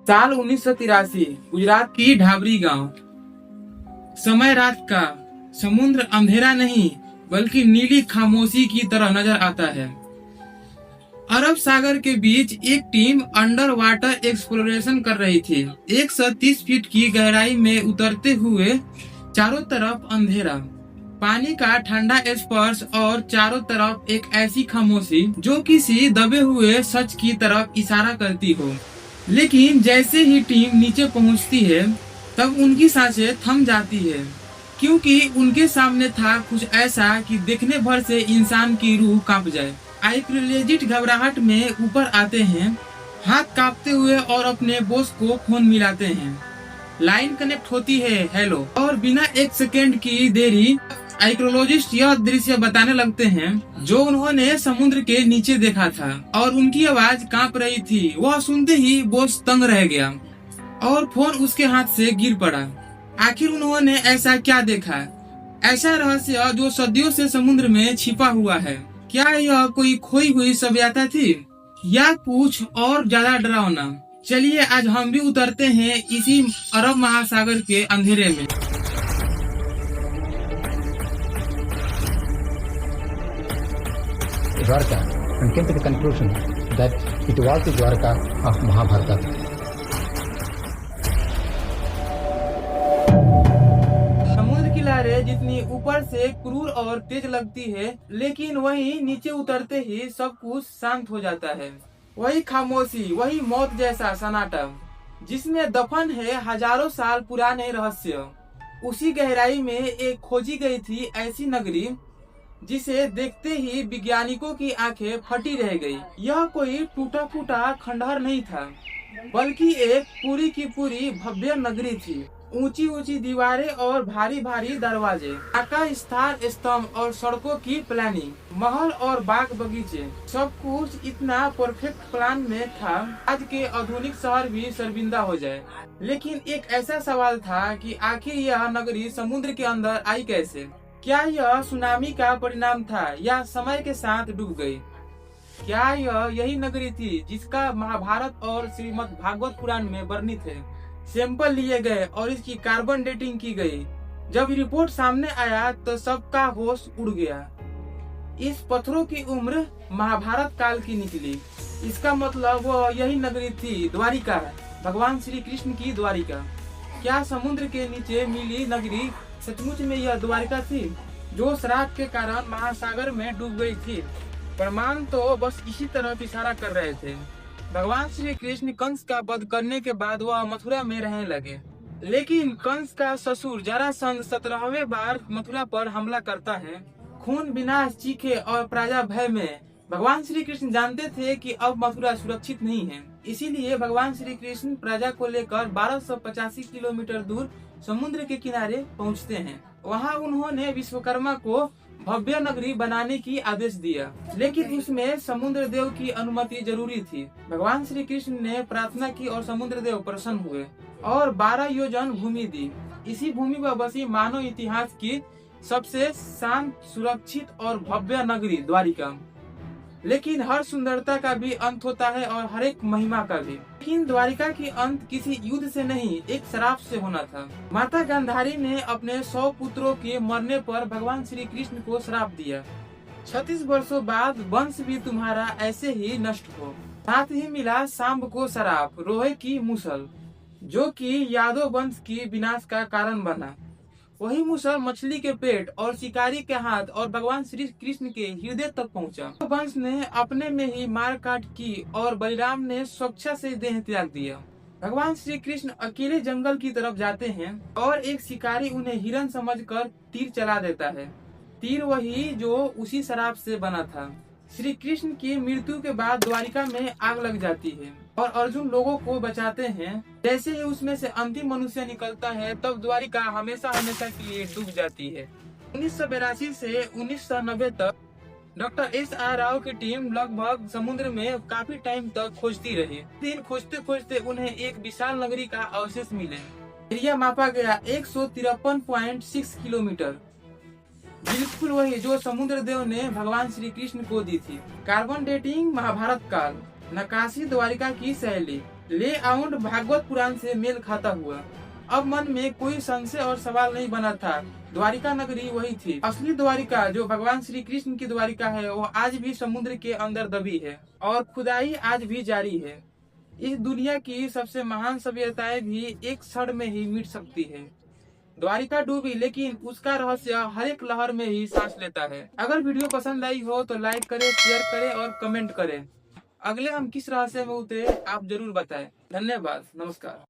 साल 1983 गुजरात की ढाबरी गांव। समय रात का, समुद्र अंधेरा नहीं बल्कि नीली खामोशी की तरह नजर आता है। अरब सागर के बीच एक टीम अंडर वाटर एक्सप्लोरेशन कर रही थी। 130 फीट की गहराई में उतरते हुए चारों तरफ अंधेरा, पानी का ठंडा स्पर्श और चारों तरफ एक ऐसी खामोशी जो किसी दबे हुए सच की तरफ इशारा करती हो। लेकिन जैसे ही टीम नीचे पहुंचती है तब उनकी सांसें थम जाती है, क्योंकि उनके सामने था कुछ ऐसा कि देखने भर से इंसान की रूह कांप जाए। आर्कियोलॉजिस्ट घबराहट में ऊपर आते हैं, हाथ कांपते हुए, और अपने बॉस को फोन मिलाते हैं। लाइन कनेक्ट होती है, हेलो, और बिना एक सेकेंड की देरी आर्कियोलॉजिस्ट यह दृश्य बताने लगते हैं जो उन्होंने समुद्र के नीचे देखा था, और उनकी आवाज कांप रही थी। वह सुनते ही बॉस तंग रह गया और फोन उसके हाथ से गिर पड़ा। आखिर उन्होंने ऐसा क्या देखा, ऐसा रहस्य जो सदियों से समुद्र में छिपा हुआ है? क्या यह कोई खोई हुई सभ्यता थी या कुछ और ज्यादा डरावना? चलिए आज हम भी उतरते हैं इसी अरब महासागर के अंधेरे में। Dwarka and came to the conclusion that it was the Dwarka of Mahabharata. समुद्र की लहरें जितनी ऊपर से क्रूर और तेज लगती है, लेकिन वही नीचे उतरते ही सब कुछ शांत हो जाता है। वही खामोशी, वही मौत जैसा सन्नाटा जिसमें दफन है हजारों साल पुराने रहस्य। उसी गहराई में एक खोजी गई थी ऐसी नगरी जिसे देखते ही वैज्ञानिकों की आंखें फटी रह गई। यह कोई टूटा फूटा खंडहर नहीं था, बल्कि एक पूरी की पूरी भव्य नगरी थी। ऊंची ऊंची दीवारें और भारी भारी दरवाजे, आकाश स्थान स्तंभ और सड़कों की प्लानिंग, महल और बाग बगीचे, सब कुछ इतना परफेक्ट प्लान में था आज के आधुनिक शहर भी शर्मिंदा हो जाए। लेकिन एक ऐसा सवाल था कि आखिर यह नगरी समुद्र के अंदर आई कैसे? क्या यह सुनामी का परिणाम था या समय के साथ डूब गई? क्या यह यही नगरी थी जिसका महाभारत और श्रीमद् भागवत पुराण में वर्णित है? सैंपल लिए गए और इसकी कार्बन डेटिंग की गई। जब रिपोर्ट सामने आया तो सबका होश उड़ गया। इस पत्थरों की उम्र महाभारत काल की निकली। इसका मतलब वह यही नगरी थी, द्वारिका, भगवान श्री कृष्ण की द्वारिका। क्या समुद्र के नीचे मिली नगरी सचमुच में यह द्वारिका थी जो श्राप के कारण महासागर में डूब गई थी? प्रमाण तो बस इसी तरफ इशारा कर रहे थे। भगवान श्री कृष्ण कंस का वध करने के बाद वह मथुरा में रहने लगे, लेकिन कंस का ससुर जरासंध 17वें बार मथुरा पर हमला करता है। खून विनाश चीखे और प्रजा भय में। भगवान श्री कृष्ण जानते थे कि अब मथुरा सुरक्षित नहीं है, इसीलिए भगवान श्री कृष्ण प्रजा को लेकर 1285 किलोमीटर दूर समुद्र के किनारे पहुंचते हैं। वहां उन्होंने विश्वकर्मा को भव्य नगरी बनाने की आदेश दिया, लेकिन उसमें समुद्र देव की अनुमति जरूरी थी। भगवान श्री कृष्ण ने प्रार्थना की और समुद्र देव प्रसन्न हुए और 12 योजन भूमि दी। इसी भूमि पर बसी मानव इतिहास की सबसे शांत, सुरक्षित और भव्य नगरी द्वारिका। लेकिन हर सुंदरता का भी अंत होता है और हर एक महिमा का भी। लेकिन द्वारिका की अंत किसी युद्ध से नहीं, एक श्राप से होना था। माता गांधारी ने अपने 100 पुत्रों के मरने पर भगवान श्री कृष्ण को श्राप दिया, 36 वर्षों बाद वंश भी तुम्हारा ऐसे ही नष्ट हो। साथ ही मिला सांब को श्राप, रोहे की मूसल, जो कि यादव वंश की विनाश का कारण बना। वही मूसल मछली के पेट और शिकारी के हाथ और भगवान श्री कृष्ण के हृदय तक पहुंचा। वंश ने अपने में ही मार काट की और बलराम ने स्वेच्छा से देह त्याग दिया। भगवान श्री कृष्ण अकेले जंगल की तरफ जाते हैं और एक शिकारी उन्हें हिरन समझकर तीर चला देता है। तीर वही जो उसी शराब से बना था। श्री कृष्ण की मृत्यु के बाद द्वारिका में आग लग जाती है और अर्जुन लोगों को बचाते हैं। जैसे ही उसमें से अंतिम मनुष्य निकलता है तब द्वारिका हमेशा हमेशा के लिए डूब जाती है। 1982 से 1990 तक डॉक्टर S.R. राव की टीम लगभग समुद्र में काफी टाइम तक खोजती रही। दिन खोजते खोजते उन्हें एक विशाल नगरी का अवशेष मिले। एरिया मापा गया 153.6 किलोमीटर, बिल्कुल वही जो समुद्र देव ने भगवान श्री कृष्ण को दी थी। कार्बन डेटिंग महाभारत काल, नक्काशी द्वारिका की शैली, लेआउट भागवत पुराण से मेल खाता हुआ। अब मन में कोई संशय और सवाल नहीं बना था। द्वारिका नगरी वही थी। असली द्वारिका जो भगवान श्री कृष्ण की द्वारिका है, वो आज भी समुद्र के अंदर दबी है और खुदाई आज भी जारी है। इस दुनिया की सबसे महान सभ्यताएं भी एक क्षण में ही मिट सकती है। द्वारिका डूबी, लेकिन उसका रहस्य हर एक लहर में ही सांस लेता है। अगर वीडियो पसंद आई हो तो लाइक करें, शेयर करें और कमेंट करें। अगले हम किस रहस्य में उतरे आप जरूर बताएं। धन्यवाद, नमस्कार।